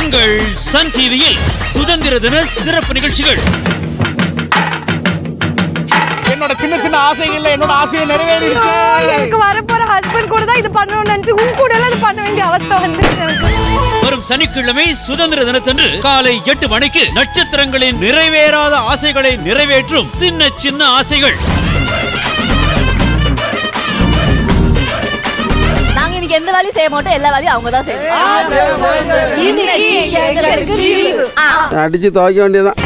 உங்கள் சன் டிவியில் சுதந்திர தின சிறப்பு நிகழ்ச்சிகள். என்னோட சின்ன சின்ன ஆசைகள்ல என்னோட ஆசையை நிறைவேறிடுச்சு. எனக்கு வரப்போற ஹஸ்பண்ட் கூட தான் இது பண்ணணும்னு நினைச்சு உன் கூட எல்லாம் இது பண்ண வேண்டிய அவஸ்தை வந்து வரும் சனிக்கிழமை சுதந்திர தினத்தன்று காலை 8 மணிக்கு நட்சத்திரங்களின் நிறைவேறாத ஆசைகளை நிறைவேற்றும் சின்ன சின்ன ஆசைகள். நாங்க இன்னைக்கு எந்த வேலையும் செய்ய மாட்டோம், எல்லா வேலையும் அவங்க தான் செய்வாங்க. அடிச்சு துவைக்க வேண்டியதான்.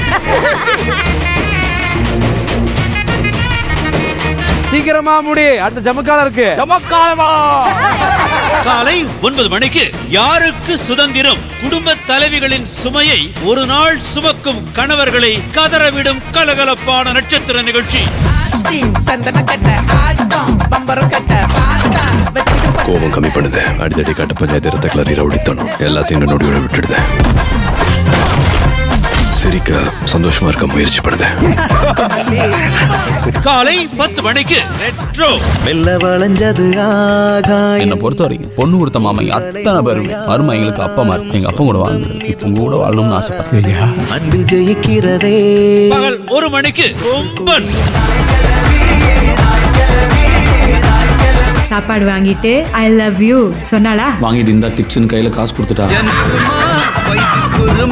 சீக்கிரமா முடி, அடுத்த ஜமக்காலம் இருக்கு. ஜமக்காலமா காலை 9 மணிக்கு யாருக்கு சுதந்திரம், குடும்ப தலைவிகளின் சுமையை ஒரு நாள் சுமக்கும் கணவர்களை கதறவிடும் கலகலப்பான நட்சத்திர நிகழ்ச்சி. கோபம் கம்மி பண்ணுது, அடித்தடி காட்ட பஞ்சாயத்து கிளறி ரவுடித்தனும் எல்லாத்தையும் நொடியோட விட்டுடுது. சிரிக்க சந்தோஷமா இருக்க முயற்சி பண்ணுது. காலை 10 மணிக்கு ரெட்ரோ. மெல்ல வளைஞ்சது ஆகாயம். என்னை பொறுத்த வரைக்கும் பொண்ணு கொடுத்த மாமா அத்தனை பேருமே மருமா எங்களுக்கு அப்பா மாதிரி. எங்க அப்பா கூட வாழ்ந்து இப்ப உங்க கூட வாழணும்னு ஆசைப்படுறேன். அன்பு ஜெயிக்கிறதே. பகல் 1 மணிக்கு கொம்பன். சாப்பாடு வாங்கிட்டு ஐ லவ் யூ சொன்னாளா? வாங்கிட்டு இந்த டிப்ஸ்னு கையில காசு கொடுத்துட்டா.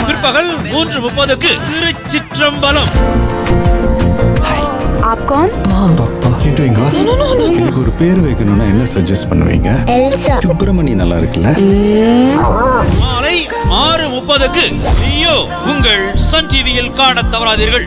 பிற்பகல் 3:30க்கு திருச்சிற்றம்பலம். आप कौन? பாப்பா சிட்டுங்க எனக்கு ஒரு பேர் வைக்கணும்னா என்ன சஜஸ்ட் பண்ணுவீங்க? எல்சா. சுப்பிரமணி நல்லா இருக்குல்ல? மாலை 6:30க்கு ஐயோ உங்கள் சன் டிவியில் காண தவறாதீர்கள்.